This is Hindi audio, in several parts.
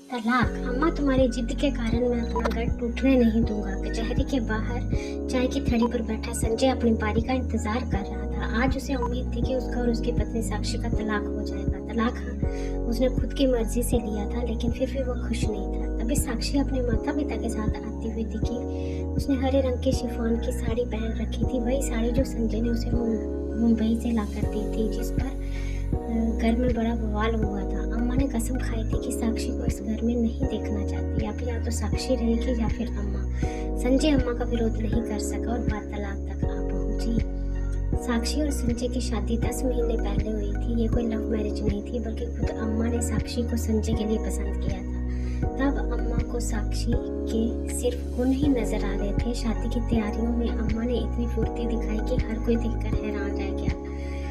तलाक। अम्मा, तुम्हारी जिद के कारण मैं अपना घर टूटने नहीं दूंगा। कचहरी के बाहर चाय की थड़ी पर बैठा संजय अपनी बारी का इंतजार कर रहा था। आज उसे उम्मीद थी कि उसका और उसकी पत्नी साक्षी का तलाक हो जाएगा। तलाक हाँ, उसने खुद की मर्जी से लिया था, लेकिन फिर भी वो खुश नहीं था। तभी साक्षी अपने माता पिता के साथ आती हुई दिखी। उसने हरे रंग की शिफॉन की साड़ी पहन रखी थी, वही साड़ी जो संजय ने उसे मुंबई से ला कर दी थी, जिस पर घर में बड़ा बवाल हुआ था। अम्मा ने कसम खाई थी कि साक्षी को इस घर में नहीं देखना चाहती। या तो साक्षी रहेगी या फिर अम्मा। संजय अम्मा का विरोध नहीं कर सका और बात तलाक तक आ पहुंची। साक्षी और संजय की शादी 10 महीने पहले हुई थी। ये कोई लव मैरिज नहीं थी, बल्कि खुद अम्मा ने साक्षी को संजय के लिए पसंद किया था। तब अम्मा को साक्षी के सिर्फ गुण ही नजर आ रहे थे। शादी की तैयारियों में अम्मा ने इतनी फुर्ती दिखाई कि हर कोई देखकर हैरान रह गया।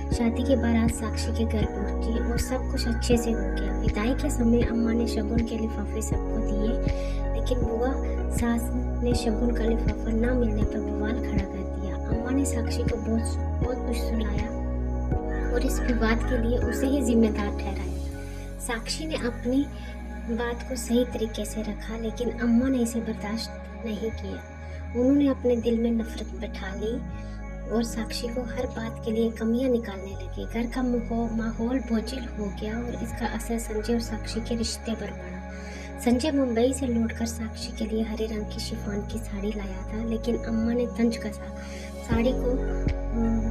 शादी के बारात साक्षी के घर पहुंची और सब कुछ अच्छे से हो गया। विदाई के समय अम्मा ने शगुन के लिफाफे सबको दिए, लेकिन बुआ सास ने शगुन का लिफाफा ना मिलने पर बवाल खड़ा कर दिया। अम्मा ने साक्षी को बहुत कुछ सुनाया और इस विवाद के लिए उसे ही जिम्मेदार ठहराया। साक्षी ने अपनी बात को सही तरीके से रखा, लेकिन अम्मा ने इसे बर्दाश्त नहीं किया। उन्होंने अपने दिल में नफरत बैठा ली और साक्षी को हर बात के लिए कमियां निकालने लगी। घर का माहौल बोझिल हो गया और इसका असर संजय और साक्षी के रिश्ते पर पड़ा। संजय मुंबई से लौटकर साक्षी के लिए हरे रंग की शिफॉन की साड़ी लाया था, लेकिन अम्मा ने तंज कसा साड़ी को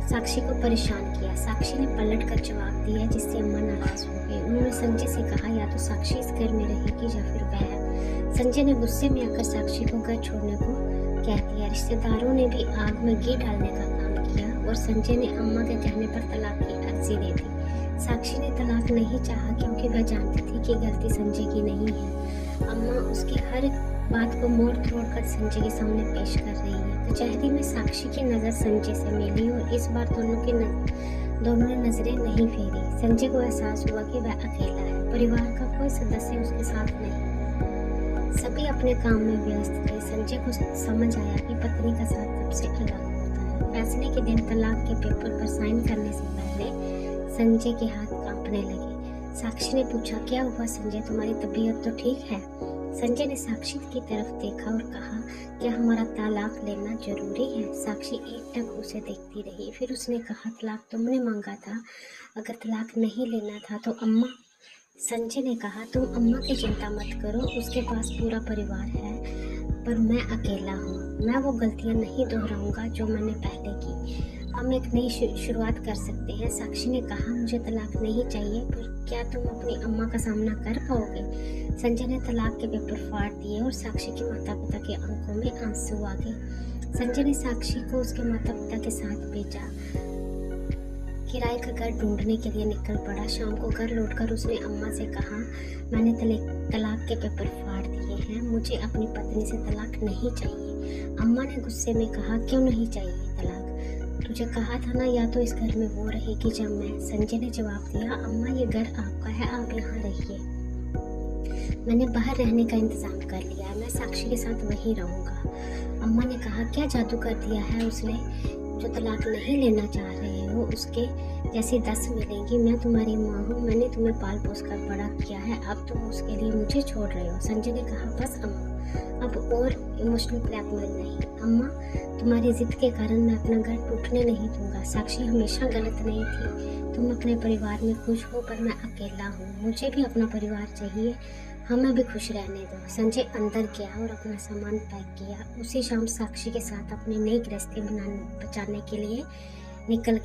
साक्षी को परेशान किया। साक्षी ने पलट कर जवाब दिया, जिससे अम्मा नाराज हो गई। उन्होंने संजय से कहा, या तो साक्षी इस घर में रहेगी या फिर वह। संजय ने गुस्से में आकर साक्षी को घर छोड़ने को कह दिया। रिश्तेदारों ने भी आग में घी डालने का काम किया और संजय ने अम्मा के कहने पर तलाक की अर्जी दे दी। साक्षी ने तलाक नहीं चाहा, क्योंकि वह जानती थी कि गलती संजय की नहीं है। अम्मा उसकी हर बात को मोड़ तोड़ कर संजय के सामने पेश कर रही है। कचहरी में साक्षी की नज़र संजय से मिली और इस बार दोनों ने नजरें नहीं फेरी। संजय को एहसास हुआ कि वह अकेला है, परिवार का कोई सदस्य उसके साथ नहीं। सभी अपने काम में व्यस्त थे। संजय को समझ आया कि पत्नी का साथ सबसे अलग होता है। फैसले के दिन तलाक के पेपर पर साइन करने से पहले संजय के हाथ कांपने लगे। साक्षी ने पूछा, क्या हुआ संजय, तुम्हारी तबीयत तो ठीक है? संजय ने साक्षी की तरफ देखा और कहा, क्या हमारा तलाक लेना जरूरी है? साक्षी एकटक उसे देखती रही। फिर उसने कहा, तलाक तुमने मांगा था, अगर तलाक नहीं लेना था तो अम्मा। संजय ने कहा, तुम अम्मा की चिंता मत करो, उसके पास पूरा परिवार है, पर मैं अकेला हूँ। मैं वो गलतियाँ नहीं दोहराऊंगा जो मैंने पहले की। हम एक नई शुरुआत कर सकते हैं। साक्षी ने कहा, मुझे तलाक नहीं चाहिए, पर क्या तुम अपनी अम्मा का सामना कर पाओगे? संजय ने तलाक के पेपर फाड़ दिए और साक्षी के माता पिता के आंखों में आंसू आ गए। संजय ने साक्षी को उसके माता पिता के साथ भेजा। किराए का घर ढूंढने के लिए निकल पड़ा। शाम को घर लौटकर उसने अम्मा से कहा, मैंने तलाक के पेपर फाड़ दिए हैं, मुझे अपनी पत्नी से तलाक नहीं चाहिए। अम्मा ने गुस्से में कहा, क्यों नहीं चाहिए तलाक? तुझे कहा था ना, या तो इस घर में वो रहेगी या मैं। संजय ने जवाब दिया, अम्मा ये घर आपका है, आप यहाँ रहिए। मैंने बाहर रहने का इंतजाम कर लिया है, मैं साक्षी के साथ वहीं रहूँगा। अम्मा ने कहा, क्या जादू कर दिया है उसने? जो तलाक नहीं लेना चाह रहे हो उसके जैसी 10 मिलेंगी। मैं तुम्हारी माँ हूँ, मैंने तुम्हें पाल पोस कर बड़ा किया है, अब तुम उसके लिए मुझे छोड़ रहे हो। संजय ने कहा, बस अम्मा, अब और इमोशनल ब्लैकमेल नहीं। अम्मा, तुम्हारी जिद के कारण मैं अपना घर टूटने नहीं दूंगा। साक्षी हमेशा गलत नहीं थी। तुम अपने परिवार में खुश हो, पर मैं अकेला हूँ, मुझे भी अपना परिवार चाहिए, हमें भी खुश रहने दो। संजय अंदर गया और अपना सामान पैक किया। उसी शाम साक्षी के साथ अपने नई गृहस्थी बचाने के लिए निकल